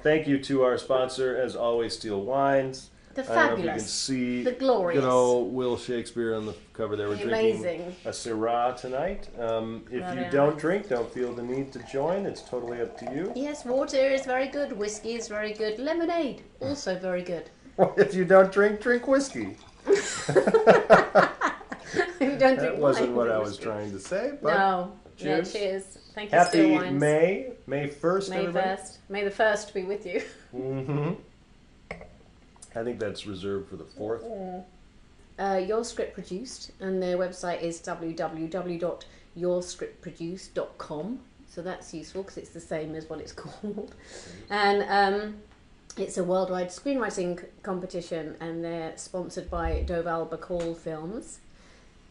thank you to our sponsor, as always, Steel Wines. The I don't know if you fabulous, can see the glorious, good old Will Shakespeare on the cover there. We're amazing. drinking a Syrah tonight. If you don't drink, don't feel the need to join. It's totally up to you. Yes, water is very good. Whiskey is very good. Lemonade, also very good. Well, if you don't drink, drink whiskey. If you don't drink That wasn't wine, what drink I was whiskey. trying to say, but No. cheers. Yeah, cheers. Thank you, Steel Happy Wines. May 1st, May everybody. 1st. May the 1st be with you. Mm-hmm. I think that's reserved for the 4th. Your Script Produced, and their website is www.yourscriptproduced.com. So that's useful because it's the same as what it's called. And it's a worldwide screenwriting competition, and they're sponsored by Doval Bacall Films.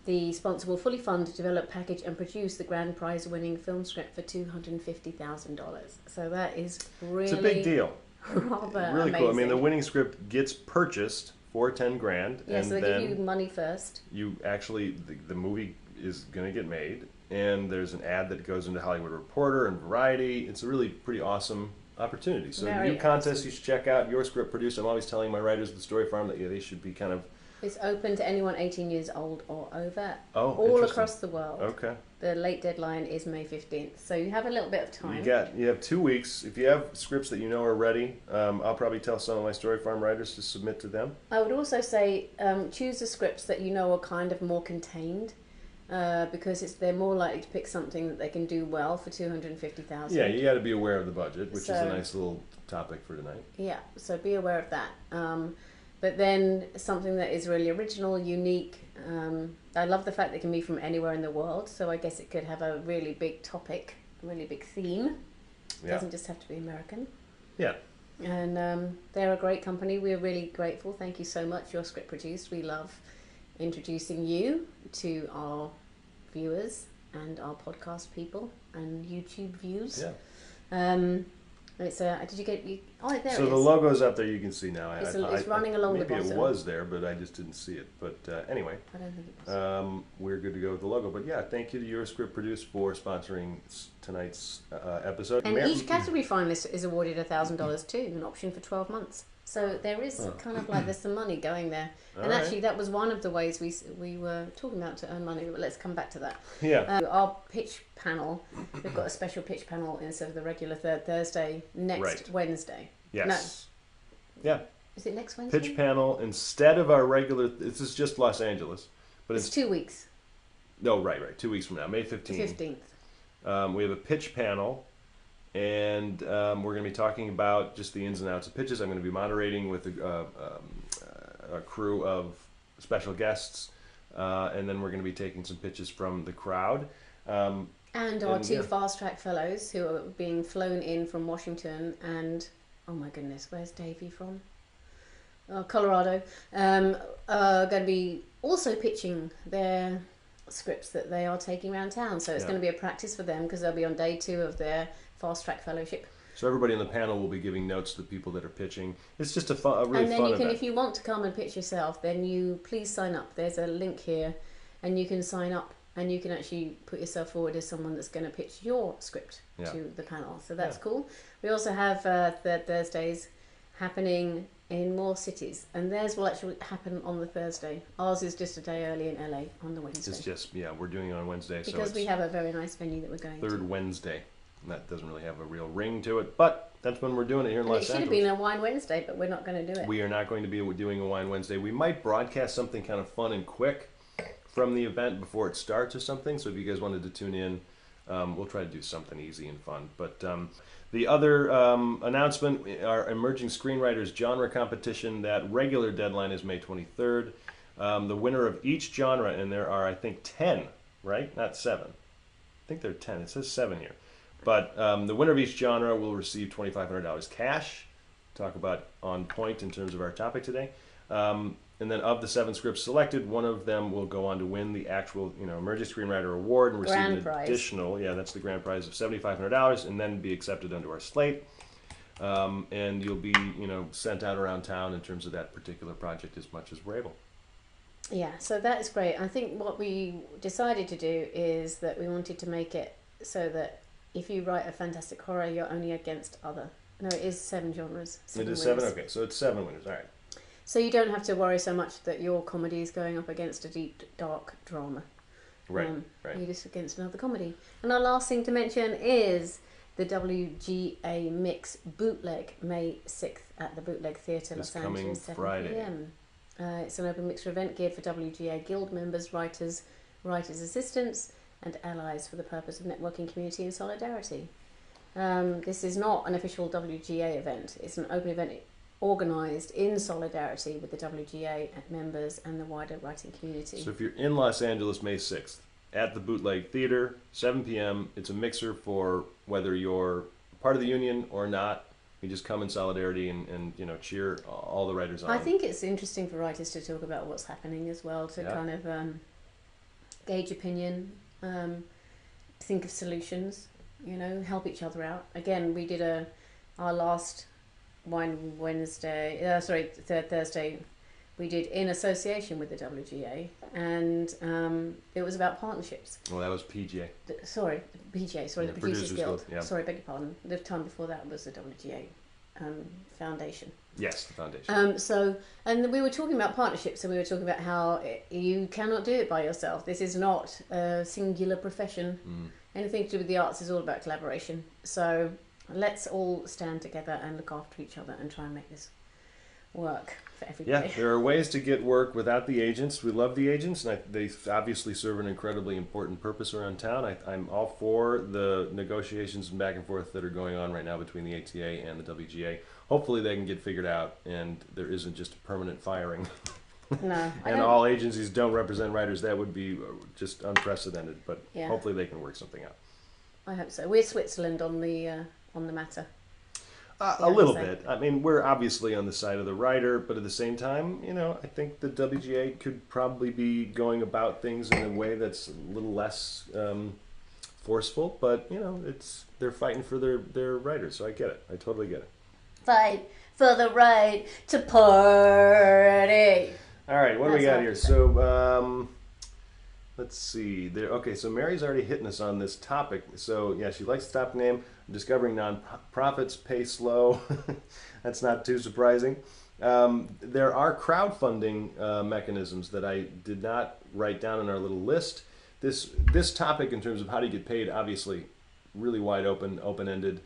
The sponsor will fully fund, develop, package, and produce the grand prize-winning film script for $250,000. So that is really It's a big deal. rather Really amazing. cool. I mean, the winning script gets purchased for 10 grand, Yeah, and so they then give you money first. you actually the movie is going to get made, and there's an ad that goes into Hollywood Reporter and Variety. It's a really pretty awesome opportunity. So Very new contest awesome. you should check out. Your Script Produced. I'm always telling my writers at the Story Farm that they should be kind of It's open to anyone 18 years old or over, all all across the world. Okay. The late deadline is May 15th, so you have a little bit of time. You have 2 weeks. If you have scripts that you know are ready, I'll probably tell some of my Story Farm writers to submit to them. I would also say choose the scripts that you know are kind of more contained, because they're more likely to pick something that they can do well for $250,000. Yeah, you got to be aware of the budget, which is a So- nice little topic for tonight. Yeah, so be aware of that. But then something that is really original, unique. I love the fact that it can be from anywhere in the world, so I guess it could have a really big topic, a really big theme. It Yeah. doesn't just have to be American. Yeah. And they're a great company. We're really grateful. Thank you so much. Your Script Produced. We love introducing you to our viewers and our podcast people and YouTube views. Yeah. It's did you get you? Oh, there So it the is. logo's up there. You can see now. It's running along the maybe bottom. it was there, but I just didn't see it. But anyway, I don't think it was. we're good to go with the logo. But yeah, thank you to Your Script Produced for sponsoring tonight's episode. And each category finalist is awarded $1,000 too, an option for 12 months. So there is kind of like there's some money going there. And All right. actually, that was one of the ways we were talking about to earn money. But let's come back to that. Yeah. Our pitch panel, we've got a special pitch panel instead of the regular third Thursday next Right. Wednesday. Yes. Yeah. Is it next Wednesday? Pitch panel instead of our regular. This is just Los Angeles, but It's 2 weeks. no, right. 2 weeks from now, May 15th. 15th. We have a pitch panel, and we're going to be talking about just the ins and outs of pitches. I'm going to be moderating with a crew of special guests, and then we're going to be taking some pitches from the crowd. And our two yeah. fast track fellows who are being flown in from Washington and, oh my goodness, where's Davey from? Colorado. Are going to be also pitching their scripts that they are taking around town. So it's Yeah. going to be a practice for them because they'll be on day 2 of their fast track fellowship. So everybody in the panel will be giving notes to the people that are pitching. It's just a really And then fun you can, event. if you want to come and pitch yourself, then you please sign up. There's a link here, and you can sign up, and you can actually put yourself forward as someone that's going to pitch your script Yeah. to the panel. So that's Yeah. cool. We also have third Thursdays happening in more cities, and theirs will actually happen on the Thursday. Ours is just a day early in LA on the Wednesday. It's just, we're doing it on Wednesday, so because it's we have a very nice venue that we're going third to. Wednesday. And that doesn't really have a real ring to it, but that's when we're doing it here in And it Los should have Angeles. been a Wine Wednesday, but we're not going to do it. We are not going to be doing a Wine Wednesday. We might broadcast something kind of fun and quick from the event before it starts or something. So if you guys wanted to tune in, we'll try to do something easy and fun. But the other announcement, our Emerging Screenwriters Genre Competition, that regular deadline is May 23rd. The winner of each genre, and there are, I think, 10, right? Not 7. I think there are 10. It says 7 here. But the winner of each genre will receive $2,500 cash. Talk about on point in terms of our topic today. And then of the 7 scripts selected, one of them will go on to win the actual, Emerging Screenwriter Award and receive Grand an prize. additional, that's the grand prize of $7,500, and then be accepted onto our slate. And you'll be, sent out around town in terms of that particular project as much as we're able. Yeah, so that is great. I think what we decided to do is that we wanted to make it so that if you write a fantastic horror, you're only against other No, it is 7 genres. It is winners. 7? Okay, so it's 7 winners. All right. So you don't have to worry so much that your comedy is going up against a deep, dark drama. Right, right. You're just against another comedy. And our last thing to mention is the WGA Mix Bootleg, May 6th at the Bootleg Theatre, Los Angeles, 7 p.m. It's an open mixer event geared for WGA Guild members, writers, writers' assistants, and allies for the purpose of networking, community, and solidarity. This is not an official WGA event. It's an open event organised in solidarity with the WGA members and the wider writing community. So if you're in Los Angeles, May 6th, at the Bootleg Theater, 7 p.m., it's a mixer for whether you're part of the union or not. You just come in solidarity and you know, cheer all the writers on. I think it's interesting for writers to talk about what's happening as well, to kind of gauge opinion, think of solutions, you know, help each other out. Again, we did our last Wine Wednesday, third Thursday, we did in association with the WGA, and it was about partnerships. Well, that was PGA. The Producers Guild. Yeah. Sorry, beg your pardon. The time before that was the WGA Foundation. Yes, the foundation. And we were talking about partnerships, and we were talking about how you cannot do it by yourself. This is not a singular profession. Anything to do with the arts is all about collaboration. So let's all stand together and look after each other and try and make this work for everybody. Yeah, there are ways to get work without the agents. We love the agents, and they obviously serve an incredibly important purpose around town. I'm all for the negotiations and back and forth that are going on right now between the ATA and the WGA. Hopefully they can get figured out and there isn't just a permanent firing. No. And all agencies don't represent writers. That would be just unprecedented, but hopefully they can work something out. I hope so. We're Switzerland on the matter. A little bit. I mean, we're obviously on the side of the writer, but at the same time, you know, I think the WGA could probably be going about things in a way that's a little less forceful. But you know, they're fighting for their writers, so I get it. I totally get it. Fight for the right to party. All right, what do we got here? So let's see. Okay, so Mary's already hitting us on this topic. So yeah, she likes the topic name. Discovering nonprofits pay slow. That's not too surprising. There are crowdfunding mechanisms that I did not write down in our little list. This topic in terms of how to get paid, obviously, really wide open, open-ended.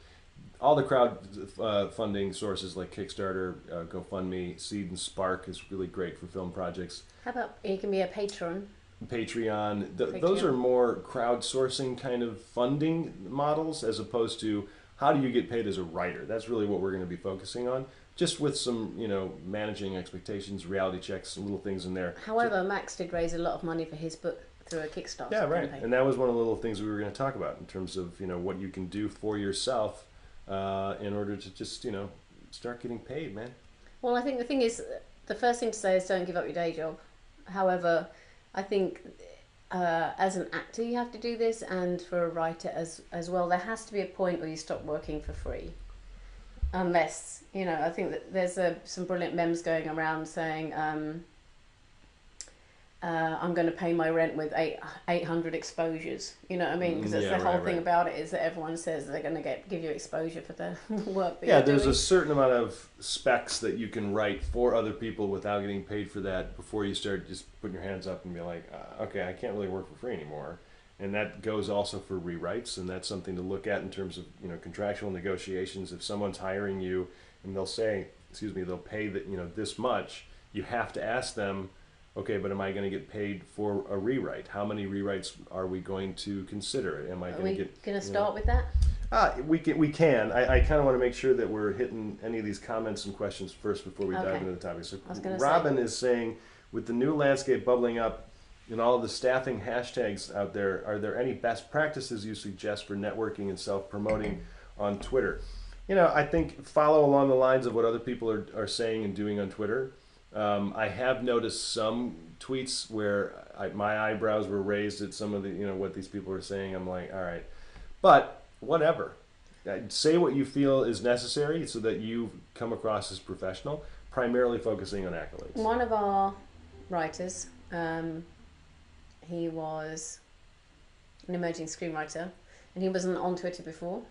All the crowdfunding sources like Kickstarter, GoFundMe, Seed, and Spark is really great for film projects. How about you can be a patron? Patreon. Those are more crowdsourcing kind of funding models as opposed to how do you get paid as a writer. That's really what we're going to be focusing on, just with some, you know, managing expectations, reality checks, some little things in there. However, Max did raise a lot of money for his book through a Kickstarter campaign. And that was one of the little things we were going to talk about in terms of, you know, what you can do for yourself in order to just, you know, start getting paid, man. Well, I think the thing is, the first thing to say is don't give up your day job. However, I think as an actor you have to do this, and for a writer as well, there has to be a point where you stop working for free. Unless, you know, I think that there's some brilliant memes going around saying I'm going to pay my rent with 800 exposures. You know what I mean? Because that's the whole thing about it, is that everyone says they're going to give you exposure for the work that you're doing. There's a certain amount of specs that you can write for other people without getting paid for that before you start just putting your hands up and be like, okay, I can't really work for free anymore. And that goes also for rewrites, and that's something to look at in terms of, you know, contractual negotiations. If someone's hiring you and they'll say, they'll pay that, you know, this much, you have to ask them, okay, but am I going to get paid for a rewrite? How many rewrites are we going to consider? Am I going to start with that? We can. I kind of want to make sure that we're hitting any of these comments and questions first before we dive into the topic. So Robin is saying, with the new landscape bubbling up and all of the staffing hashtags out there, are there any best practices you suggest for networking and self-promoting on Twitter? You know, I think follow along the lines of what other people are saying and doing on Twitter. I have noticed some tweets where my eyebrows were raised at some of the, you know, what these people are saying. I'm like, all right, but whatever. Say what you feel is necessary so that you come across as professional, primarily focusing on accolades. One of our writers, he was an emerging screenwriter, and he wasn't on Twitter before.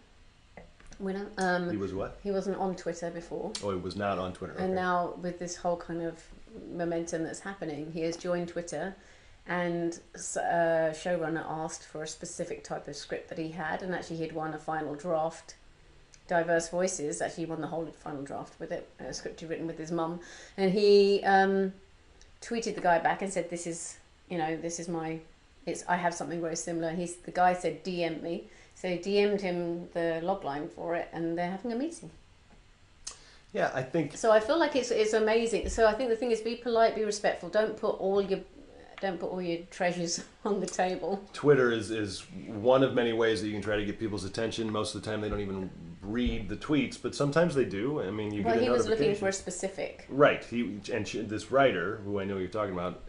winner. He was what? He wasn't on Twitter before. Oh, he was not on Twitter. Okay. And now with this whole kind of momentum that's happening, he has joined Twitter, and showrunner asked for a specific type of script that he had, and actually he'd won a final draft. Diverse Voices actually won the whole final draft with it, a script he'd written with his mum, and he tweeted the guy back and said, "This is, I have something very similar." The guy said, "DM me." So he DM'd him the logline for it, and they're having a meeting. Yeah, I think. So I feel like it's amazing. So I think the thing is, be polite, be respectful. Don't put all your treasures on the table. Twitter is one of many ways that you can try to get people's attention. Most of the time, they don't even read the tweets, but sometimes they do. I mean, you get a notification. Well, he was looking for a specific. Right. This writer, who I know you're talking about,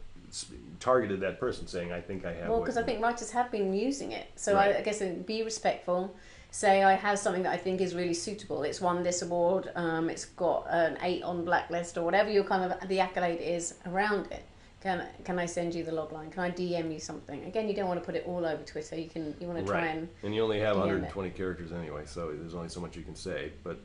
targeted that person, saying, "I think I have." Well, because I think writers have been using it. So right. I guess be respectful. Say, I have something that I think is really suitable. It's won this award. It's got an 8 on Blacklist, or whatever your kind of the accolade is around it. Can I send you the logline? Can I DM you something? Again, you don't want to put it all over Twitter. You want to try and you only have 120 characters anyway, so there's only so much you can say. But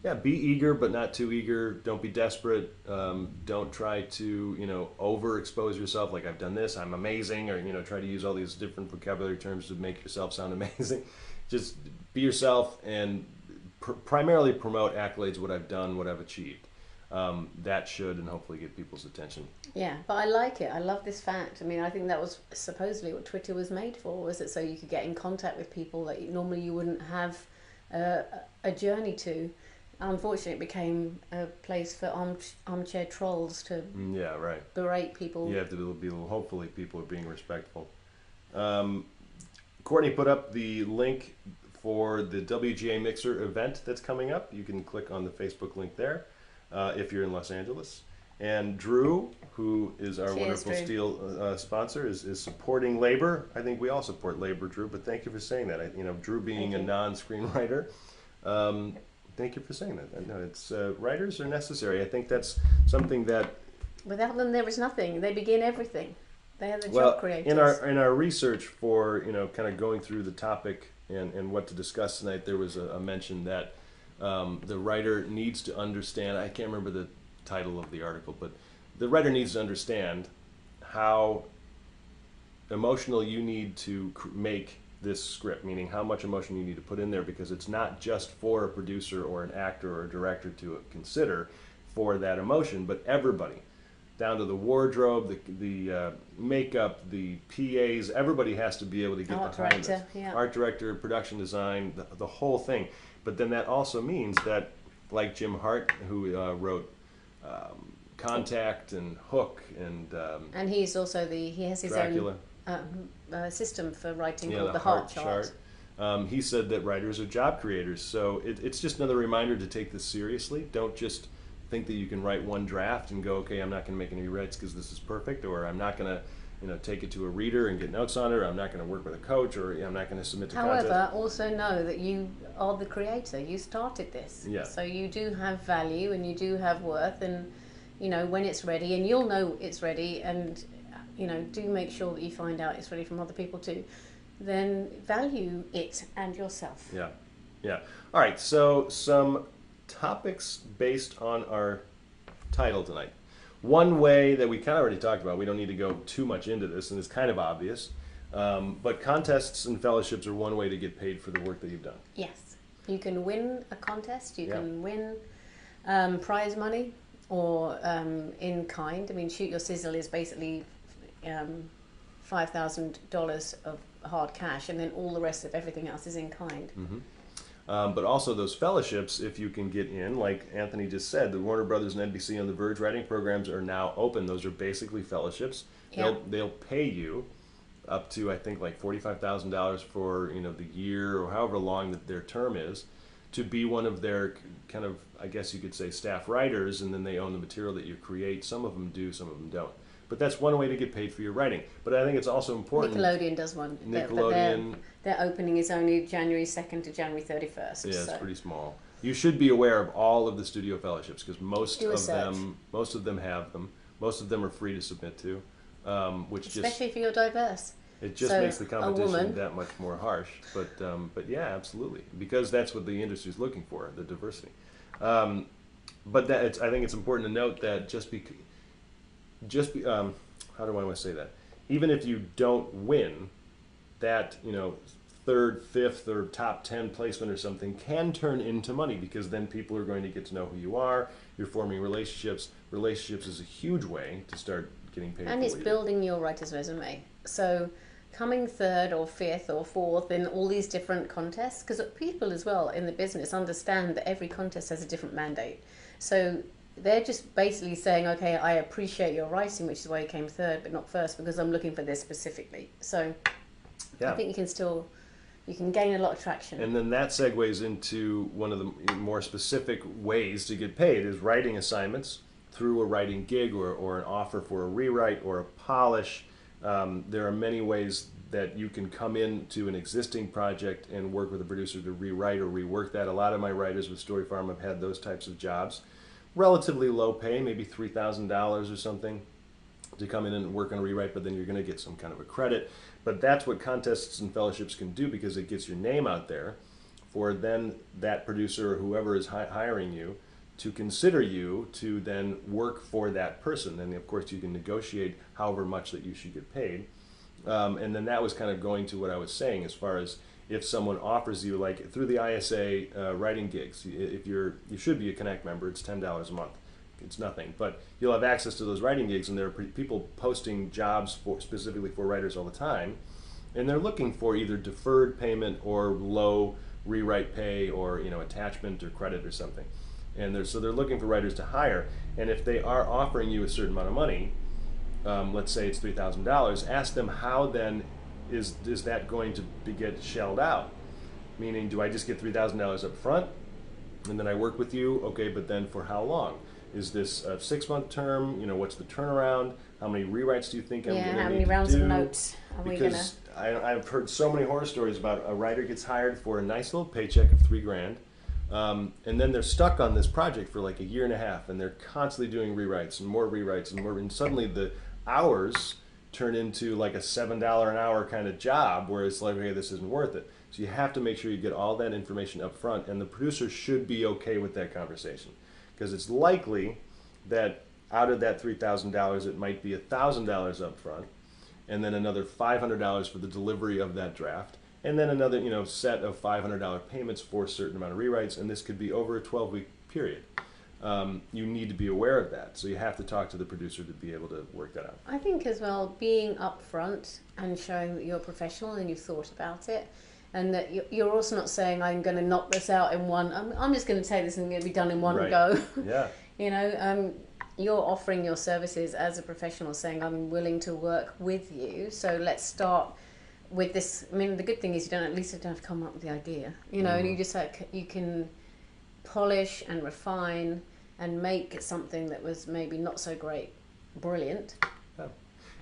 yeah, be eager, but not too eager. Don't be desperate. Don't try to overexpose yourself. Like, I've done this, I'm amazing, or try to use all these different vocabulary terms to make yourself sound amazing. Just be yourself and primarily promote accolades, what I've done, what I've achieved. That should and hopefully get people's attention. Yeah, but I like it. I love this fact. I mean, I think that was supposedly what Twitter was made for, was it so you could get in contact with people that normally you wouldn't have a journey to. Unfortunately, it became a place for armchair trolls to berate people. You have to be, hopefully people are being respectful. Courtney put up the link for the WGA Mixer event that's coming up. You can click on the Facebook link there if you're in Los Angeles. And Drew, who is our wonderful Drew. Steel sponsor, is supporting labor. I think we all support labor, Drew, but thank you for saying that. Drew being a non-screenwriter, thank you for saying that. No, it's writers are necessary. I think that's something that without them there is nothing. They begin everything. They are the job creators. In our research for kind of going through the topic and what to discuss tonight, there was a mention that the writer needs to understand. I can't remember the title of the article, but the writer needs to understand how emotional you need to make this script, meaning how much emotion you need to put in there, because it's not just for a producer or an actor or a director to consider for that emotion, but everybody, down to the wardrobe, the makeup, the PAs, everybody has to be able to get behind this. Yeah. Art director, production design, the whole thing. But then that also means that, like Jim Hart, who wrote Contact and Hook and he's also he has his Dracula. Own system for writing called the the Heart Chart. He said that writers are job creators, so it's just another reminder to take this seriously. Don't just think that you can write one draft and go, okay, I'm not going to make any rewrites because this is perfect, or I'm not going to take it to a reader and get notes on it, or I'm not going to work with a coach, or I'm not going to submit to contest. However, also know that you are the creator. You started this. Yeah. So you do have value and you do have worth, and when it's ready, and you'll know it's ready, and do make sure that you find out it's ready from other people too. Then value it and yourself. Yeah. All right, so some topics based on our title tonight. One way that we kind of already talked about, we don't need to go too much into this, and it's kind of obvious, but contests and fellowships are one way to get paid for the work that you've done. Yes. You can win a contest, you can win prize money, or in kind. I mean, Shoot Your Sizzle is basically $5,000 of hard cash, and then all the rest of everything else is in kind. Mm-hmm. But also those fellowships, if you can get in, like Anthony just said, the Warner Brothers and NBC on the Verge writing programs are now open. Those are basically fellowships. They'll pay you up to, I think, like $45,000 for the year or however long that their term is, to be one of their kind of, I guess you could say, staff writers, and then they own the material that you create. Some of them do, some of them don't. But that's one way to get paid for your writing. But I think it's also important. Nickelodeon does one. Nickelodeon. Their opening is only January 2nd to January 31st. Yeah, it's pretty small. You should be aware of all of the studio fellowships, because most of them have them. Most of them are free to submit to. Especially if you're diverse. It just So makes the a competition woman, that much more harsh. But yeah, absolutely, because that's what the industry is looking for, the diversity. Um, but I think it's important to note that how do I want to say that? Even if you don't win, that third, fifth, or top 10 placement or something can turn into money, because then people are going to get to know who you are. You're forming relationships. Relationships is a huge way to start getting paid. and for it's what you do. building your writer's resume. So coming third or fifth or fourth in all these different contests, because people as well in the business understand that every contest has a different mandate. So they're just basically saying, okay, I appreciate your writing, which is why you came third but not first, because I'm looking for this specifically. So Yeah. I think you can gain a lot of traction. And then that segues into one of the more specific ways to get paid is writing assignments through a writing gig, or an offer for a rewrite or a polish. There are many ways that you can come into an existing project and work with a producer to rewrite or rework that. A lot of my writers with Story Farm have had those types of jobs. Relatively low pay, maybe $3,000 or something, to come in and work on a rewrite, but then you're going to get some kind of a credit. But that's what contests and fellowships can do, because it gets your name out there for then that producer or whoever is hiring you to consider you to then work for that person. And of course, you can negotiate however much that you should get paid. And then that was kind of going to what I was saying, as far as if someone offers you, like through the ISA writing gigs, if you should be a Connect member, it's $10 a month. It's nothing, but you'll have access to those writing gigs, and there are people posting jobs specifically for writers all the time, and they're looking for either deferred payment or low rewrite pay, or attachment or credit or something. And they're looking for writers to hire, and if they are offering you a certain amount of money, let's say it's $3,000, ask them how then is that going to get shelled out? Meaning, do I just get $3,000 up front, and then I work with you? Okay, but then for how long? Is this a 6-month term? What's the turnaround? How many rewrites do you think I'm going to need to do? How many rounds of notes are we going to... Because I've heard so many horror stories about a writer gets hired for a nice little paycheck of $3,000, and then they're stuck on this project for like a year and a half, and they're constantly doing rewrites and more rewrites and more, and suddenly the hours turn into like a $7 an hour kind of job, where it's like, okay, this isn't worth it. So you have to make sure you get all that information up front, and the producer should be okay with that conversation, because it's likely that out of that $3,000, it might be $1,000 up front, and then another $500 for the delivery of that draft, and then another set of $500 payments for a certain amount of rewrites, and this could be over a 12-week period. You need to be aware of that, so you have to talk to the producer to be able to work that out. I think as well, being upfront and showing that you're professional and you've thought about it, and that you're also not saying, I'm going to knock this out in one, I'm just going to take this and it's going to be done in one go. Yeah. You're offering your services as a professional, saying, I'm willing to work with you, so let's start with this. I mean, the good thing is you don't have to come up with the idea, and you just you can polish and refine and make something that was maybe not so great brilliant. Yeah.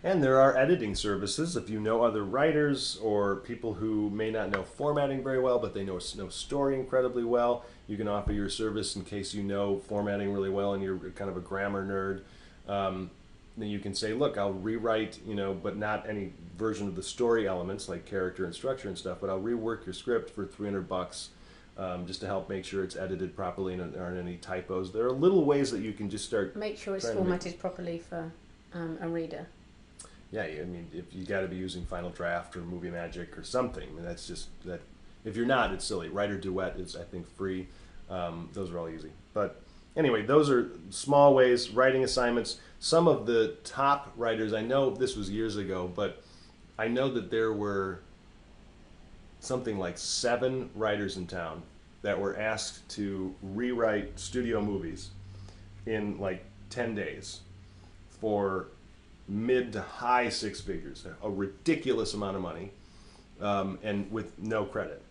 And there are editing services. If you know other writers or people who may not know formatting very well, but they know story incredibly well, you can offer your service in case you know formatting really well and you're kind of a grammar nerd. Then you can say, look, I'll rewrite, but not any version of the story elements like character and structure and stuff, but I'll rework your script for $300 just to help make sure it's edited properly and there aren't any typos. There are little ways that you can just start. Make sure it's formatted properly for a reader. Yeah, I mean, if you got to be using Final Draft or Movie Magic or something, I mean, that's just that. If you're not, it's silly. Writer Duet is, I think, free. Those are all easy. But anyway, those are small ways. Writing assignments. Some of the top writers, I know this was years ago, but I know that there were something like 7 writers in town that were asked to rewrite studio movies in like 10 days for mid to high 6 figures, a ridiculous amount of money, and with no credit.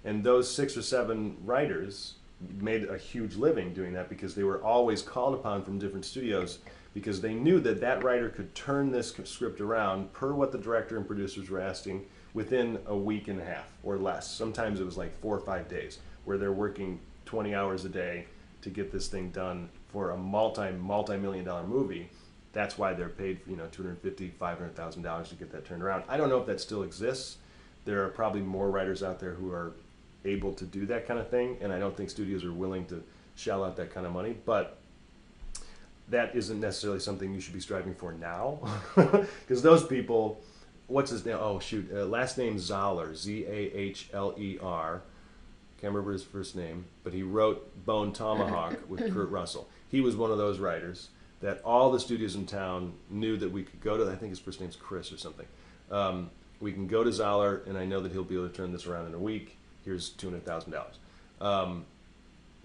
And those 6 or 7 writers made a huge living doing that, because they were always called upon from different studios, because they knew that that writer could turn this script around per what the director and producers were asking within a week and a half or less. Sometimes it was like 4 or 5 days, where they're working 20 hours a day to get this thing done for a multi-million-dollar movie. that's why they're paid, $250,000, $500,000 to get that turned around. I don't know if that still exists. There are probably more writers out there who are able to do that kind of thing, and I don't think studios are willing to shell out that kind of money. But that isn't necessarily something you should be striving for now, because those people, what's his name? Oh shoot, last name Zahler, Zahler. Can't remember his first name, but he wrote Bone Tomahawk with Kurt Russell. He was one of those writers that all the studios in town knew that we could go to. I think his first name's Chris or something. We can go to Zahler, and I know that he'll be able to turn this around in a week. Here's $200,000.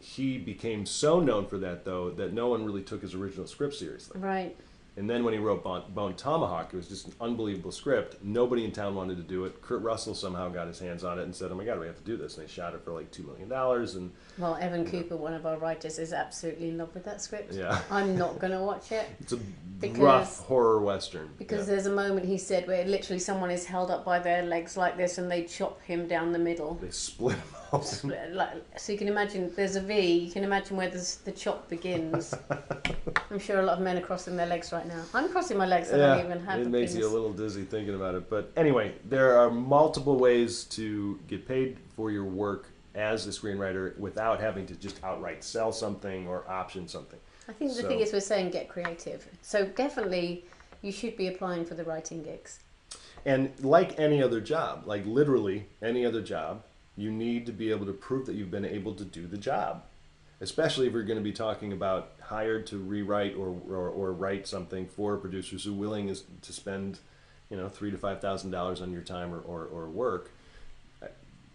He became so known for that, though, that no one really took his original script seriously. Right. And then when he wrote Bone Tomahawk, it was just an unbelievable script. Nobody in town wanted to do it. Kurt Russell somehow got his hands on it and said, "Oh my God, we have to do this." And they shot it for like $2 million. And well, Evan Cooper, one of our writers, is absolutely in love with that script. Yeah. I'm not going to watch it. It's a rough horror western. Because there's a moment, he said, where literally someone is held up by their legs like this and they chop him down the middle. They split him off. So you can imagine, there's a V, you can imagine where the chop begins. I'm sure a lot of men are crossing their legs right now. I'm crossing my legs, I don't even have it a makes penis. you a little dizzy thinking about it. But anyway, there are multiple ways to get paid for your work as a screenwriter without having to just outright sell something or option something. I think the thing is, we're saying get creative. So definitely you should be applying for the writing gigs. And like any other job, like literally any other job, you need to be able to prove that you've been able to do the job. Especially if you're going to be talking about hired to rewrite or write something for producers who are willing to spend, $3,000 to $5,000 on your time or work.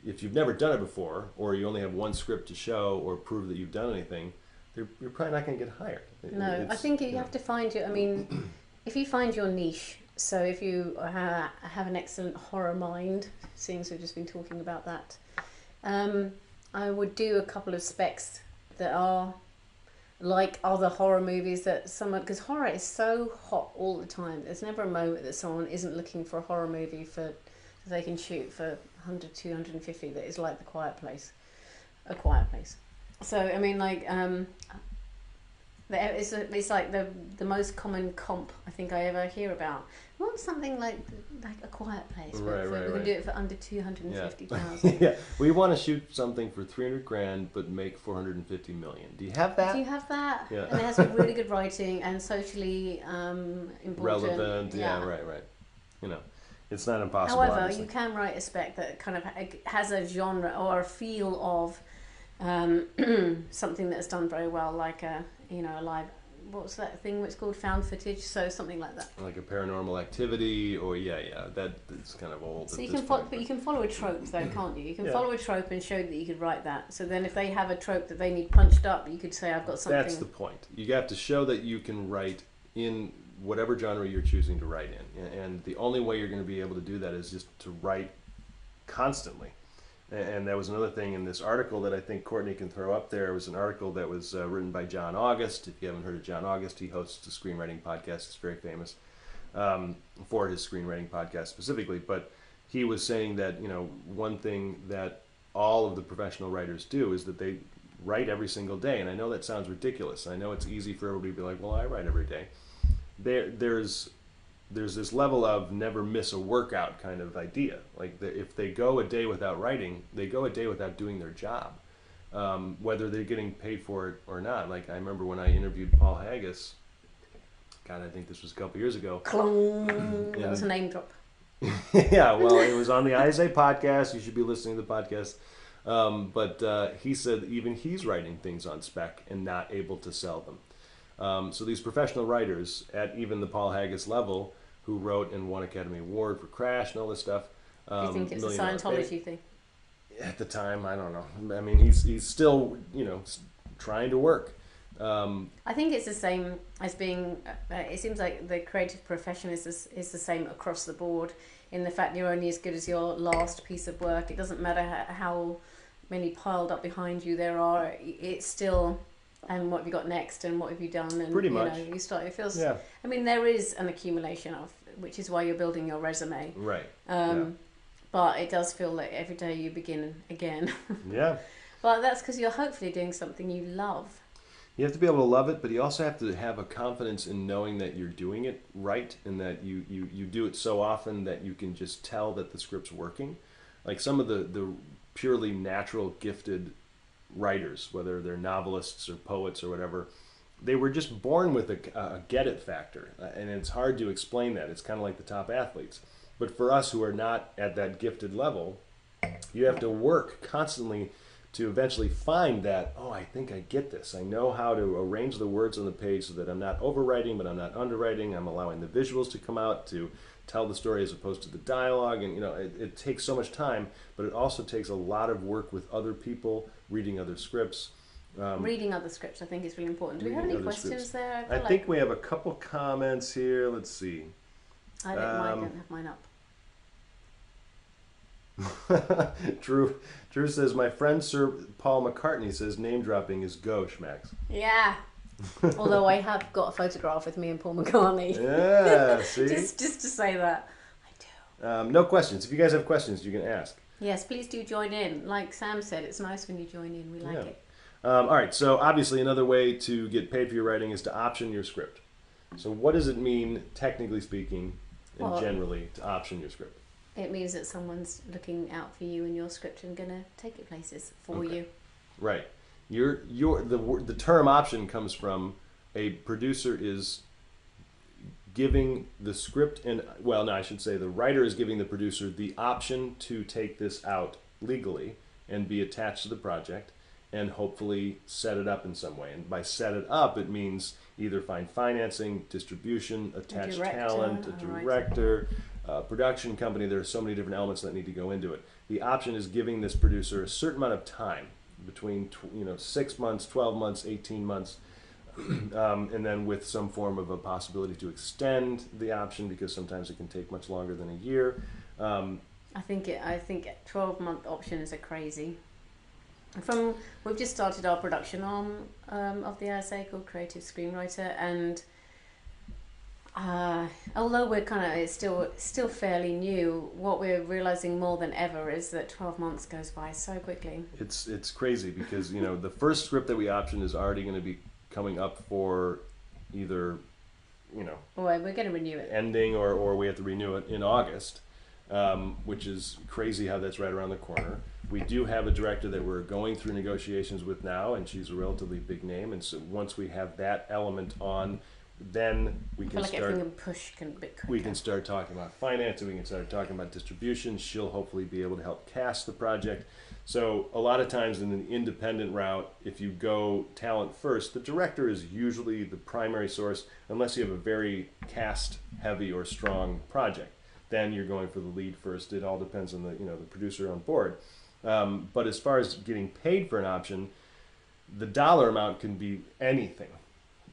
If you've never done it before, or you only have one script to show or prove that you've done anything, you're probably not going to get hired. No, I think you have to find your. I mean, if you find your niche. So if you have an excellent horror mind, seeing as we've just been talking about that, I would do a couple of specs that are like other horror movies that because horror is so hot all the time. There's never a moment that someone isn't looking for a horror movie that they can shoot for 100, 250 that is like The Quiet Place. A Quiet Place. So, I mean, like, it's like the most common comp I think I ever hear about. We want something like A Quiet Place, but we can do it for under 250,000. Yeah, we want to shoot something for $300,000 but make $450 million. Do you have that? Do you have that? Yeah. And it has really good writing and socially important. Relevant. Yeah, right. It's not impossible. However, obviously. you can write a spec that kind of has a genre or a feel of something that's done very well, like a live. What's that thing which called found footage? So something like that. Like a Paranormal Activity, or that's kind of old. So you can but you can follow a trope though, can't you? You can follow a trope and show that you could write that. So then, if they have a trope that they need punched up, you could say, "I've got something." That's the point. You have to show that you can write in whatever genre you're choosing to write in, and the only way you're going to be able to do that is just to write constantly. And that was another thing in this article that I think Courtney can throw up there. It was an article that was written by John August. If you haven't heard of John August, he hosts a screenwriting podcast. It's very famous for his screenwriting podcast specifically. But he was saying that, one thing that all of the professional writers do is that they write every single day. And I know that sounds ridiculous. I know it's easy for everybody to be like, well, I write every day. There's this level of never miss a workout kind of idea. Like if they go a day without writing, they go a day without doing their job, whether they're getting paid for it or not. Like I remember when I interviewed Paul Haggis, God, I think this was a couple years ago. That was a name drop. Yeah, well, it was on the Isaiah podcast. You should be listening to the podcast. But he said even he's writing things on spec and not able to sell them. So these professional writers at even the Paul Haggis level, who wrote and won Academy Award for Crash and all this stuff. Do you think it's a Scientology thing? At the time, I don't know. I mean, he's still, trying to work. I think it's the same as being. It seems like the creative profession is the same across the board. In the fact you're only as good as your last piece of work. It doesn't matter how many piled up behind you there are. It's still. And what have you got next? And what have you done? And pretty much. You start. It feels. Yeah. I mean, there is an accumulation of, which is why you're building your resume. Right. But it does feel like every day you begin again. Yeah. But that's because you're hopefully doing something you love. You have to be able to love it, but you also have to have a confidence in knowing that you're doing it right and that you do it so often that you can just tell that the script's working. Like some of the purely natural gifted writers, whether they're novelists or poets or whatever, they were just born with a get it factor. And it's hard to explain that. It's kind of like the top athletes. But for us who are not at that gifted level, you have to work constantly to eventually find that, oh, I think I get this. I know how to arrange the words on the page so that I'm not overwriting, but I'm not underwriting. I'm allowing the visuals to come out to tell the story as opposed to the dialogue. And, it takes so much time, but it also takes a lot of work with other people, reading other scripts. Reading other scripts, I think, is really important. Do we have any questions there? I think we have a couple comments here. Let's see. I don't have mine up. Drew says, my friend Sir Paul McCartney says name dropping is gauche, Max. Yeah. Although I have got a photograph with me and Paul McCartney. Yeah, see? just to say that. I do. No questions. If you guys have questions, you can ask. Yes, please do join in. Like Sam said, it's nice when you join in. We like it. All right, so obviously another way to get paid for your writing is to option your script. So what does it mean, technically speaking, and generally, to option your script? It means that someone's looking out for you and your script and going to take it places for you. Right. The term option comes from a producer is giving the script I should say the writer is giving the producer the option to take this out legally and be attached to the project and hopefully set it up in some way. And by set it up, it means either find financing, distribution, attach talent, a director, production company. There are so many different elements that need to go into it. The option is giving this producer a certain amount of time, between 6 months, 12 months, 18 months, and then with some form of a possibility to extend the option, because sometimes it can take much longer than a year. I think 12-month options are crazy. We've just started our production arm of the ISA called Creative Screenwriter, and although it's still fairly new, what we're realizing more than ever is that 12 months goes by so quickly. It's crazy because the first script that we optioned is already going to be coming up for either well, we're going to renew it ending or we have to renew it in August, which is crazy how that's right around the corner. We do have a director that we're going through negotiations with now, and she's a relatively big name, and so once we have that element on, then we can start talking about financing, we can start talking about distribution. She'll hopefully be able to help cast the project. So a lot of times in an independent route, if you go talent first, the director is usually the primary source, unless you have a very cast heavy or strong project. Then you're going for the lead first. It all depends on the producer on board. But as far as getting paid for an option, the dollar amount can be anything.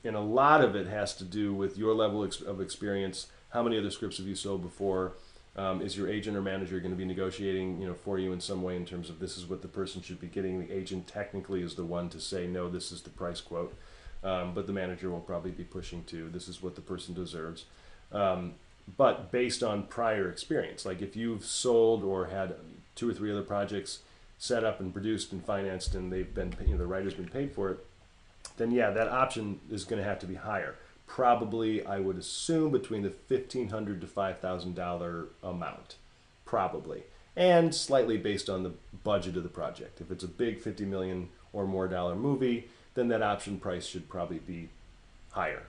And a lot of it has to do with your level of experience. How many other scripts have you sold before? Is your agent or manager going to be negotiating, for you in some way in terms of this is what the person should be getting? The agent technically is the one to say, no, this is the price quote. But the manager will probably be pushing to, this is what the person deserves. But based on prior experience, like if you've sold or had 2 or 3 other projects set up and produced and financed, and they've been, the writer's been paid for it, then yeah, that option is going to have to be higher. Probably, I would assume, between the $1,500 to $5,000 amount, probably, and slightly based on the budget of the project. If it's a big $50 million or more movie, then that option price should probably be higher.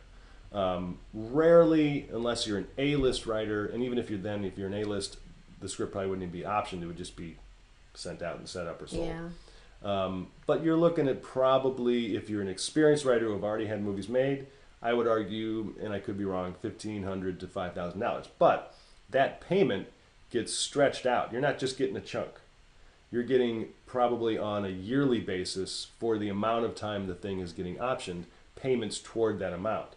Rarely, unless you're an A-list writer, and even if you're an A-list, the script probably wouldn't even be optioned. It would just be sent out and set up or sold. Yeah. But you're looking at probably, if you're an experienced writer who have already had movies made, I would argue, and I could be wrong, $1,500 to $5,000. But that payment gets stretched out. You're not just getting a chunk. You're getting probably on a yearly basis for the amount of time the thing is getting optioned, payments toward that amount.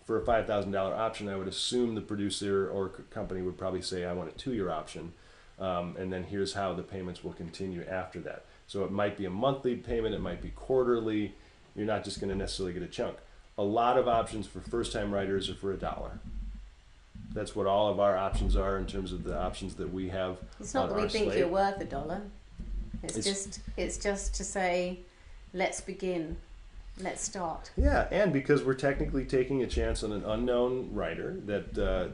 For a $5,000 option, I would assume the producer or company would probably say, I want a 2-year option, and then here's how the payments will continue after that. So it might be a monthly payment, it might be quarterly. You're not just going to necessarily get a chunk. A lot of options for first-time writers are for $1. That's what all of our options are in terms of the options that we have. It's not that we think you're worth $1. It's just to say, let's begin. let's start. Yeah, and because we're technically taking a chance on an unknown writer that,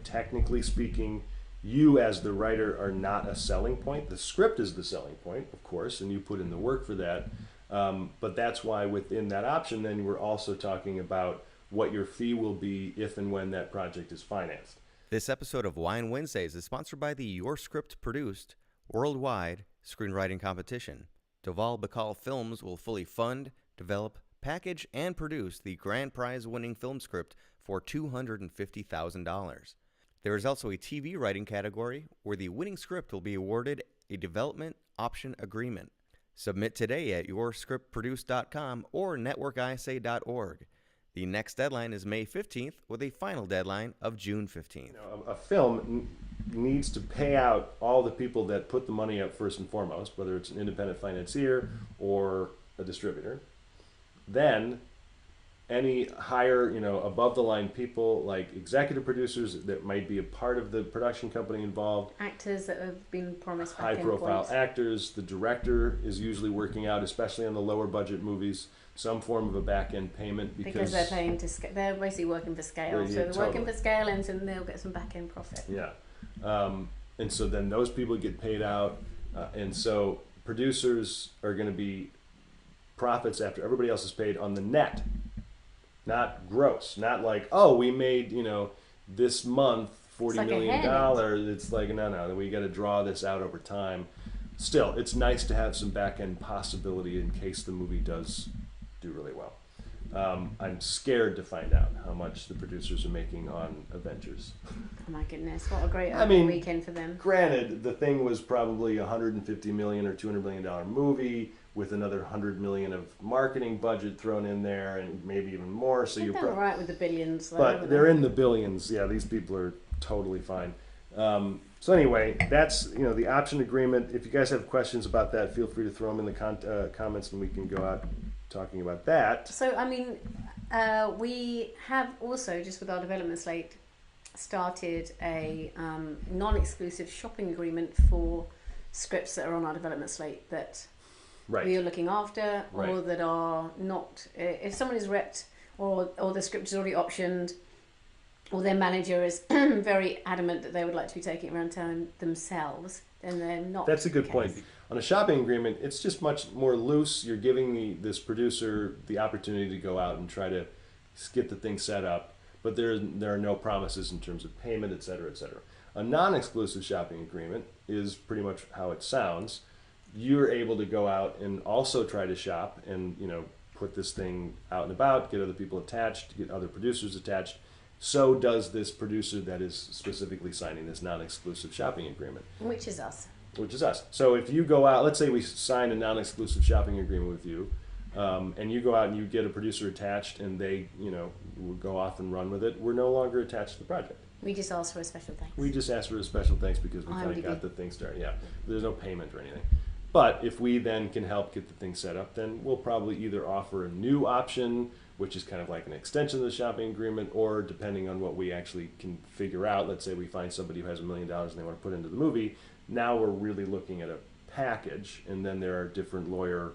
technically speaking, you as the writer are not a selling point. The script is the selling point, of course, and you put in the work for that. But that's why within that option, then we're also talking about what your fee will be if and when that project is financed. This episode of Wine Wednesdays is sponsored by the Your Script produced worldwide screenwriting competition. Doval Bacall Films will fully fund, develop, package, and produce the grand prize winning film script for $250,000. There is also a TV writing category where the winning script will be awarded a development option agreement. Submit today at yourscriptproduced.com or networkisa.org. The next deadline is May 15th with a final deadline of June 15th. A film needs to pay out all the people that put the money up first and foremost, whether it's an independent financier or a distributor. Then any higher, above the line people like executive producers that might be a part of the production company involved. Actors that have been promised high profile actors. The director is usually working out, especially on the lower budget movies, some form of a back end payment because they're paying they're basically working for scale. So they're working for scale and so they'll get some back end profit. Yeah. And so then those people get paid out. And so producers are going to be profits after everybody else is paid on the net, not gross. Not like, oh, we made, this month $40 million. It's like, no, we got to draw this out over time. Still, it's nice to have some back end possibility in case the movie does do really well. I'm scared to find out how much the producers are making on Avengers. Oh my goodness, what a great weekend for them. Granted, the thing was probably $150 million or $200 million movie with another $100 million of marketing budget thrown in there and maybe even more. So you're all right with the billions. But they're in the billions. Yeah, these people are totally fine. So anyway, that's the option agreement. If you guys have questions about that, feel free to throw them in the comments and we can go out talking about that. So we have also, just with our development slate, started a non-exclusive shopping agreement for scripts that are on our development slate that we are looking after, or that are not. If someone is repped or the script is already optioned, or their manager is very adamant that they would like to be taking it around town themselves, then they're not. That's a good point. On a shopping agreement, it's just much more loose. You're giving this producer the opportunity to go out and try to get the thing set up, but there are no promises in terms of payment, et cetera, et cetera. A non-exclusive shopping agreement is pretty much how it sounds. You're able to go out and also try to shop and put this thing out and about, get other people attached, get other producers attached. So does this producer that is specifically signing this non-exclusive shopping agreement. Which is us. So if you go out, let's say we sign a non-exclusive shopping agreement with you, and you go out and you get a producer attached and they, will go off and run with it, we're no longer attached to the project. We just ask for a special thanks. We just ask for a special thanks because we kind of got the thing started. Yeah, there's no payment or anything. But if we then can help get the thing set up, then we'll probably either offer a new option, which is kind of like an extension of the shopping agreement, or depending on what we actually can figure out, let's say we find somebody who has $1 million and they want to put into the movie, now we're really looking at a package, and then there are different lawyer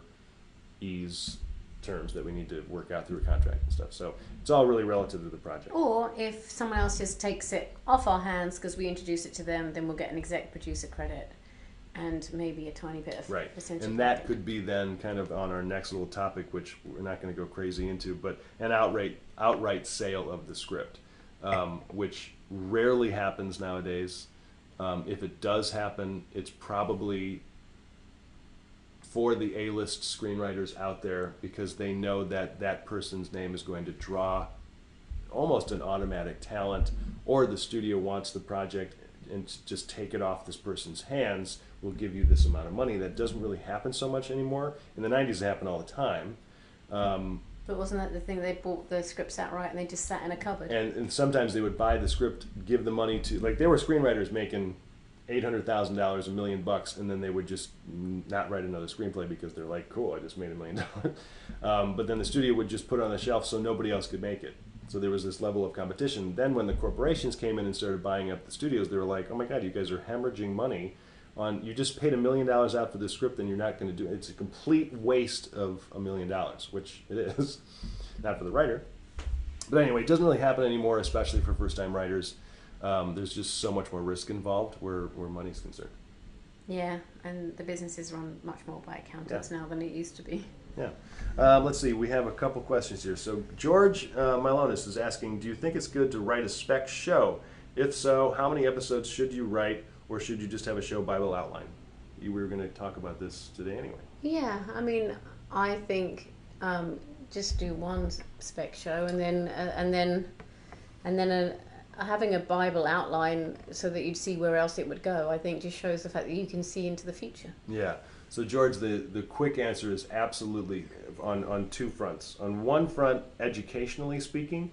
ease terms that we need to work out through a contract and stuff. So it's all really relative to the project. Or if someone else just takes it off our hands because we introduce it to them, then we'll get an exec producer credit and maybe a tiny bit of percentage. And that could be then kind of on our next little topic, which we're not going to go crazy into, but an outright sale of the script, which rarely happens nowadays. If it does happen, it's probably for the A-list screenwriters out there because they know that that person's name is going to draw almost an automatic talent, or the studio wants the project and just take it off this person's hands, we'll give you this amount of money. That doesn't really happen so much anymore. In the 90s, it happened all the time. But wasn't that the thing? They bought the scripts outright and they just sat in a cupboard. And sometimes they would buy the script, give the money to, like there were screenwriters making $800,000, $1 million, and then they would just not write another screenplay because they're like, cool, I just made $1 million. But then the studio would just put it on the shelf so nobody else could make it. So there was this level of competition. Then when the corporations came in and started buying up the studios, they were like, oh my God, you guys are hemorrhaging money on you just paid $1 million out for this script and you're not going to do it. It's a complete waste of $1 million, which it is, not for the writer. But anyway, it doesn't really happen anymore, especially for first-time writers. There's just so much more risk involved where money's concerned. Yeah, and the business is run much more by accountants now than it used to be. Yeah. Let's see. We have a couple questions here. So George Milonis is asking, do you think it's good to write a spec show? If so, how many episodes should you write, or should you just have a show Bible outline? We were going to talk about this today anyway. Yeah, I mean, I think just do one spec show and then having a Bible outline so that you'd see where else it would go, I think just shows the fact that you can see into the future. Yeah. So George, the quick answer is absolutely on two fronts. On one front, educationally speaking,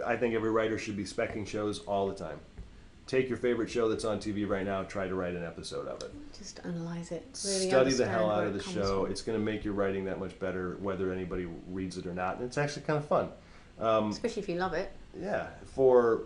I think every writer should be speccing shows all the time. Take your favorite show that's on TV right now, try to write an episode of it. Just analyze it. Really Study the hell out of the show. It's going to make your writing that much better, whether anybody reads it or not. And it's actually kind of fun. Especially if you love it. Yeah. For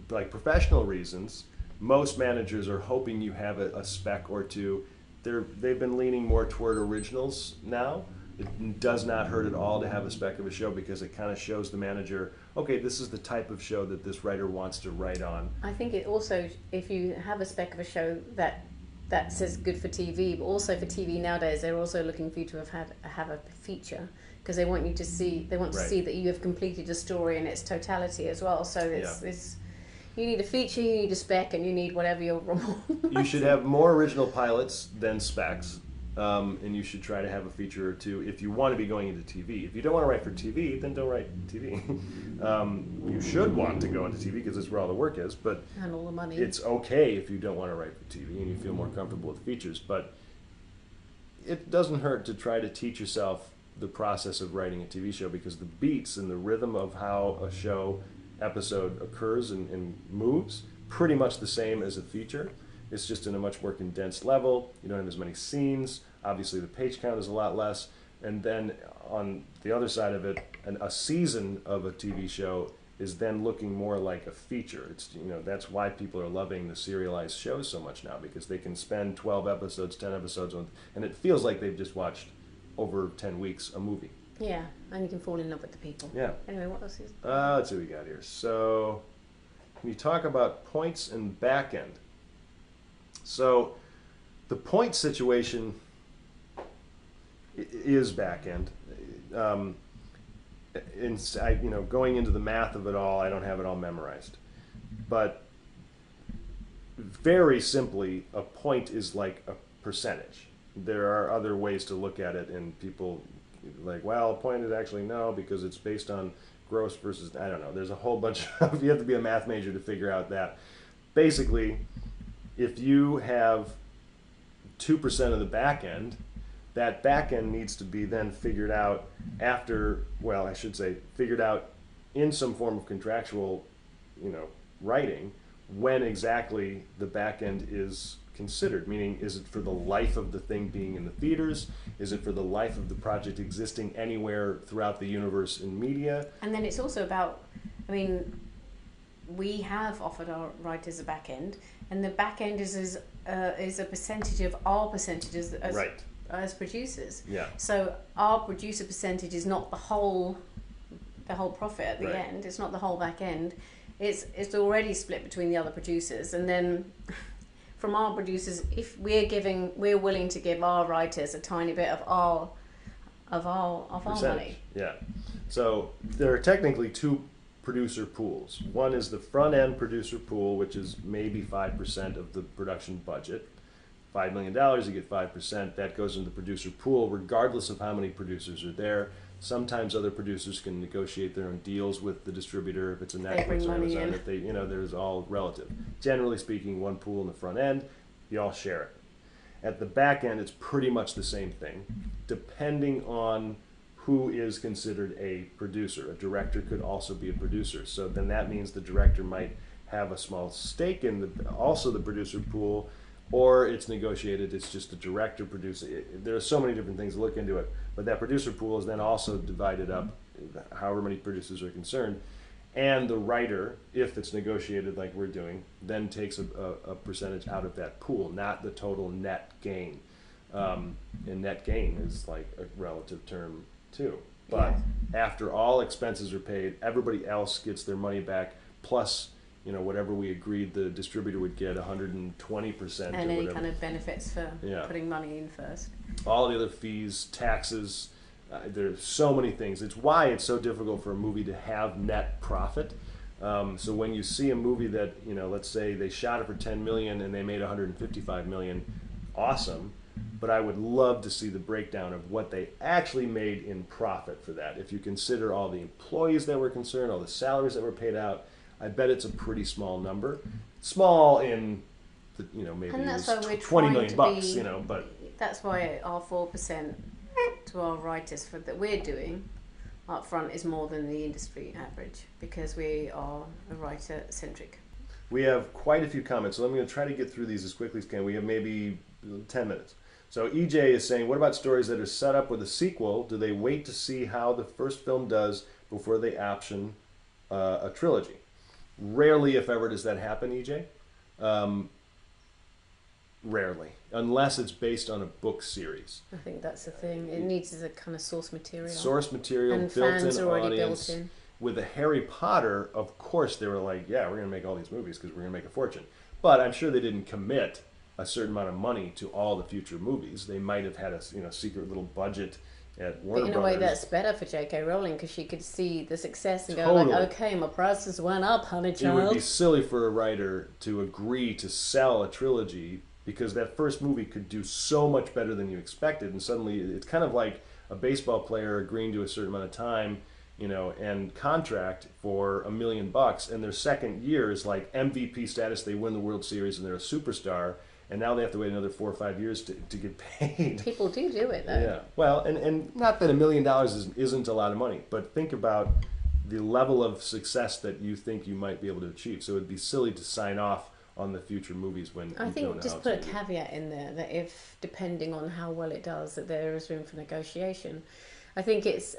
like professional reasons, most managers are hoping you have a spec or two. They've been leaning more toward originals now. It does not hurt at all to have a spec of a show because it kind of shows the manager, okay, this is the type of show that this writer wants to write on. I think it also, if you have a spec of a show that says good for TV, but also for TV nowadays, they're also looking for you to have a feature because they want you to see, see that you have completed a story in its totality as well. So it's you need a feature, you need a spec, and you need whatever your You should have more original pilots than specs, and you should try to have a feature or two if you want to be going into TV. If you don't want to write for TV, then don't write TV. You should want to go into TV because that's where all the work is, but and all the money. It's okay if you don't want to write for TV and you feel more comfortable with features, but it doesn't hurt to try to teach yourself the process of writing a TV show because the beats and the rhythm of how a show episode occurs and moves pretty much the same as a feature. It's just in a much more condensed level. You don't have as many scenes. Obviously the page count is a lot less. And then on the other side of it, a season of a TV show is then looking more like a feature. It's, that's why people are loving the serialized shows so much now, because they can spend 12 episodes, 10 episodes on, and it feels like they've just watched over 10 weeks a movie. Yeah, and you can fall in love with the people. Yeah. Anyway, what else is let's see what we got here. So, can you talk about points and back end? So, the point situation is back end. Going into the math of it all, I don't have it all memorized. But very simply, a point is like a percentage. There are other ways to look at it, and people like, well, a point is actually no, because it's based on gross versus, I don't know. There's a whole bunch of, you have to be a math major to figure out that. Basically, if you have 2% of the back end, that back end needs to be then figured out figured out in some form of contractual, writing, when exactly the back end is considered. Meaning, is it for the life of the thing being in the theaters? Is it for the life of the project existing anywhere throughout the universe in media? And then it's also about, we have offered our writers a back end, and the back end is a percentage of our percentages as producers. Yeah. So our producer percentage is not the whole profit at the end. It's not the whole back end. It's already split between the other producers, and then from our producers, if we're willing to give our writers a tiny bit of our money. Yeah. So there are technically two producer pools. One is the front end producer pool, which is maybe 5% of the production budget. $5 million, you get 5%. That goes into the producer pool, regardless of how many producers are there. Sometimes other producers can negotiate their own deals with the distributor if it's a Netflix or Amazon. If they, there's all relative. Generally speaking, one pool in the front end, you all share it. At the back end, it's pretty much the same thing, depending on who is considered a producer. A director could also be a producer. So then that means the director might have a small stake in the producer pool, or it's negotiated, it's just the director producer. There are so many different things to look into it, but that producer pool is then also divided up, however many producers are concerned, and the writer, if it's negotiated like we're doing, then takes a percentage out of that pool, not the total net gain. And net gain is like a relative term too. But after all expenses are paid, everybody else gets their money back, plus, you know, whatever we agreed the distributor would get, 120% And or any whatever. kind of benefits for putting money in first. All the other fees, taxes, there's so many things. It's why it's so difficult for a movie to have net profit. So when you see a movie that, you know, let's say they shot it for 10 million and they made 155 million, awesome. But I would love to see the breakdown of what they actually made in profit for that. If you consider all the employees that were concerned, all the salaries that were paid out, I bet it's a pretty small number. Small in, the, you know, maybe And it that's was why we're 20 million trying to bucks, be- you know, but That's why our 4% to our writers for that we're doing up front is more than the industry average, because we are a writer centric. we have quite a few comments, so I'm going to try to get through these as quickly as I can. We have maybe 10 minutes. So EJ is saying, what about stories that are set up with a sequel? Do they wait to see how the first film does before they option a trilogy? Rarely, if ever, does that happen, EJ. Rarely, unless it's based on a book series. I think that's the thing. It needs as a kind of source material. Source material, and built-in fans are already audience. built in. With a Harry Potter, of course, they were like, yeah, we're going to make all these movies because we're going to make a fortune. But I'm sure they didn't commit a certain amount of money to all the future movies. They might have had a secret little budget at Warner But in Brothers. a way, that's better for J.K. Rowling, because she could see the success and go Totally. like, okay, my prices went up, honey It would be child. silly for a writer to agree to sell a trilogy because that first movie could do so much better than you expected, and suddenly it's kind of like a baseball player agreeing to a certain amount of time, you know, and contract for $1 million, and their second year is like MVP status. They win the World Series and they're a superstar, and now they have to wait another 4 or 5 years to get paid. People do it, though. Yeah. Well, and not that $1 million isn't a lot of money, but think about the level of success that you think you might be able to achieve. So it'd be silly to sign off on the future movies when I you don't think know just how put a it's gonna caveat in there that if, depending on how well it does, that there is room for negotiation. I think it's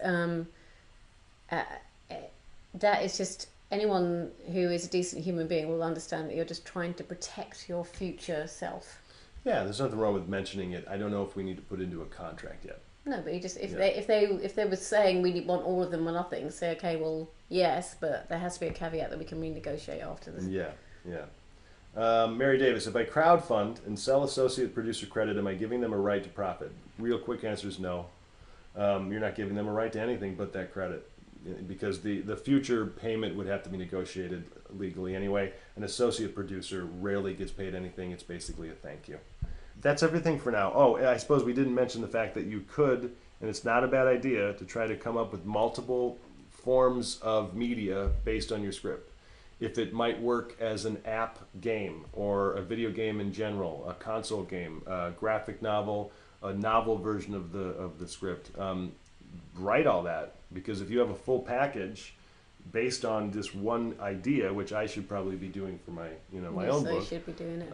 that is just anyone who is a decent human being will understand that you're just trying to protect your future self. be. Yeah, there's nothing wrong with mentioning it. I don't know if we need to put it into a contract yet. No, but you just if Yeah. they were saying we want all of them or nothing, say okay, well yes, but there has to be a caveat that we can renegotiate after this. Yeah, yeah. Mary Davis, if I crowdfund and sell associate producer credit, am I giving them a right to profit? Real quick answer is no. You're not giving them a right to anything but that credit, because the future payment would have to be negotiated legally anyway. An associate producer rarely gets paid anything. It's basically a thank you. That's everything for now. Oh, I suppose we didn't mention the fact that you could, and it's not a bad idea, to try to come up with multiple forms of media based on your script. If it might work as an app game or a video game in general, a console game, a graphic novel, a novel version of the script, write all that, because if you have a full package based on this one idea, which I should probably be doing for my my Yes, own they book, should be doing it.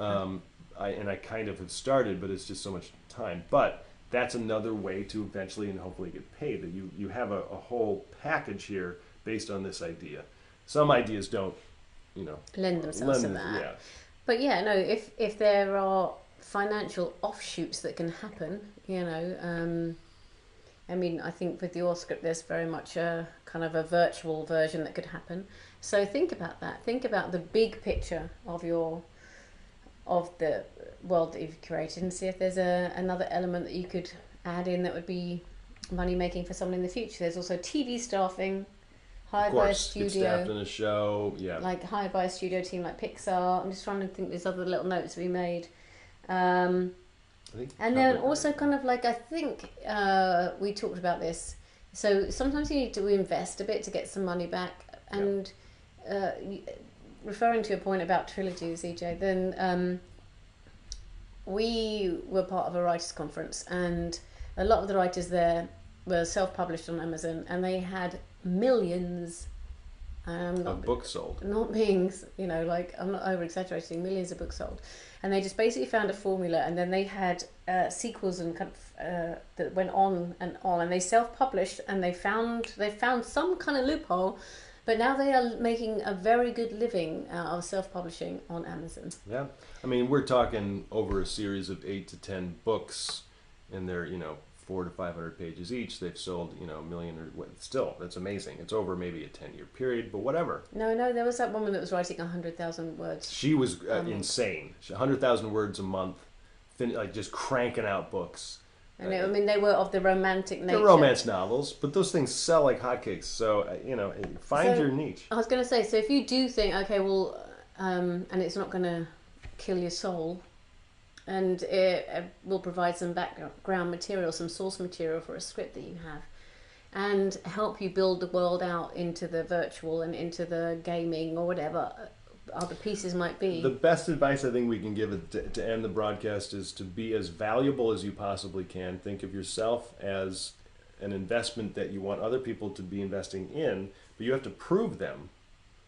I kind of have started, but it's just so much time. But that's another way to eventually and hopefully get paid. That you have a whole package here based on this idea. Some ideas don't, lend themselves to that. Yeah. But yeah, no, if there are financial offshoots that can happen, I mean, I think with your script, there's very much a kind of a virtual version that could happen. So think about that. Think about the big picture of the world that you've created, and see if there's another element that you could add in that would be money making for someone in the future. There's also TV staffing, hired by a Get studio. staffed in a show. Yeah. Like hired by a studio team like Pixar. I'm just trying to think there's other little notes we made. And then also kind of like, I think we talked about this. So sometimes you need to invest a bit to get some money back. And referring to your point about trilogies, EJ, then we were part of a writers' conference, and a lot of the writers there were self-published on Amazon, and they had millions of books sold. not being, like, I'm not over exaggerating, millions of books sold, and they just basically found a formula, and then they had sequels and kind of that went on, and they self-published, and they found some kind of loophole But now they are making a very good living out of self-publishing on Amazon. Yeah. I mean, we're talking over a series of 8 to 10 books, and they're, 400 to 500 pages each. They've sold, a million or still. That's amazing. It's over maybe a 10-year period, but whatever. No, there was that woman that was writing 100,000 words. She was insane. 100,000 words a month, just cranking out books. And I mean, they were of the romantic nature. They're romance novels, but those things sell like hotcakes. So, find your niche. I was going to say, so if you do think, okay, well, and it's not going to kill your soul, and it will provide some background material, some source material for a script that you have, and help you build the world out into the virtual and into the gaming or whatever other pieces might be. The best advice I think we can give to end the broadcast is to be as valuable as you possibly can. Think of yourself as an investment that you want other people to be investing in, but you have to prove them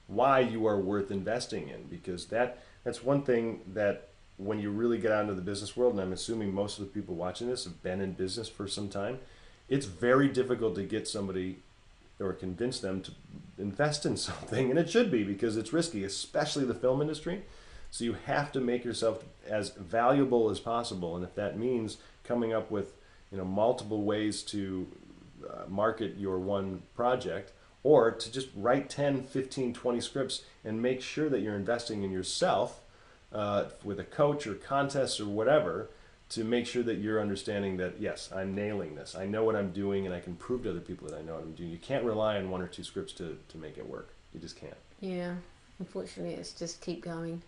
why you are worth investing in, because that's one thing that when you really get out into the business world, and I'm assuming most of the people watching this have been in business for some time, it's very difficult to get somebody or convince them to invest in something, and it should be, because it's risky, especially the film industry. So you have to make yourself as valuable as possible, and if that means coming up with multiple ways to market your one project, or to just write 10, 15, 20 scripts and make sure that you're investing in yourself with a coach or contest or whatever, to make sure that you're understanding that, yes, I'm nailing this. I know what I'm doing, and I can prove to other people that I know what I'm doing. You can't rely on 1 or 2 scripts to make it work. You just can't. Yeah, unfortunately, it's just keep going.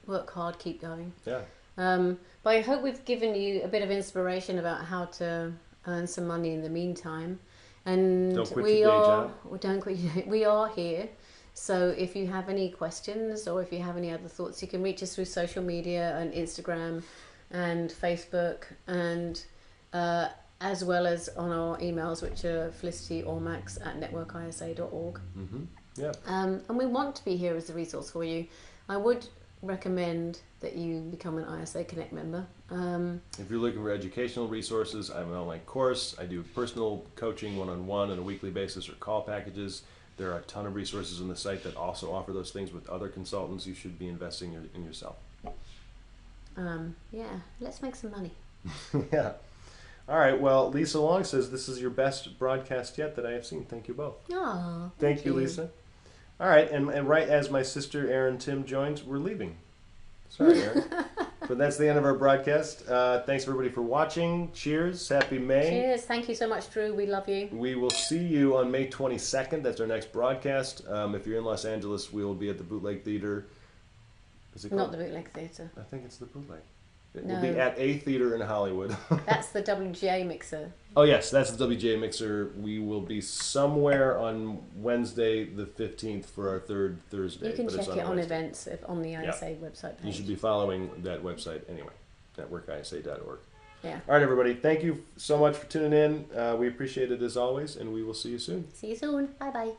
Work hard, keep going. Yeah. But I hope we've given you a bit of inspiration about how to earn some money in the meantime. And don't quit your day job. Don't quit your day. We are here. So if you have any questions or if you have any other thoughts, you can reach us through social media and Instagram and Facebook, and as well as on our emails, which are felicityormax@networkisa.org. Mm-hmm. Yeah. And we want to be here as a resource for you. I would recommend that you become an ISA Connect member. If you're looking for educational resources, I have an online course. I do personal coaching one-on-one on a weekly basis, or call packages. There are a ton of resources on the site that also offer those things with other consultants. You should be investing in yourself. Yeah, let's make some money. Yeah. All right. Well, Lisa Long says this is your best broadcast yet that I have seen. Thank you both. Oh, Thank you, Lisa. All right. And right as my sister Erin Tim joins, we're leaving. Sorry, Erin. But that's the end of our broadcast. Thanks, everybody, for watching. Cheers. Happy May. Cheers. Thank you so much, Drew. We love you. We will see you on May 22nd. That's our next broadcast. If you're in Los Angeles, we will be at the Bootleg Theater. Is it called? Not the Bootleg Theatre. I think it's the Bootleg. No. We'll be at a theater in Hollywood. That's the WGA mixer. Oh, yes, that's the WGA Mixer. We will be somewhere on Wednesday the 15th for our third Thursday. You can check it on Wednesday. events on the ISA website page. You should be following that website anyway, networkisa.org. Yeah. All right, everybody. Thank you so much for tuning in. We appreciate it as always, and we will see you soon. See you soon. Bye-bye.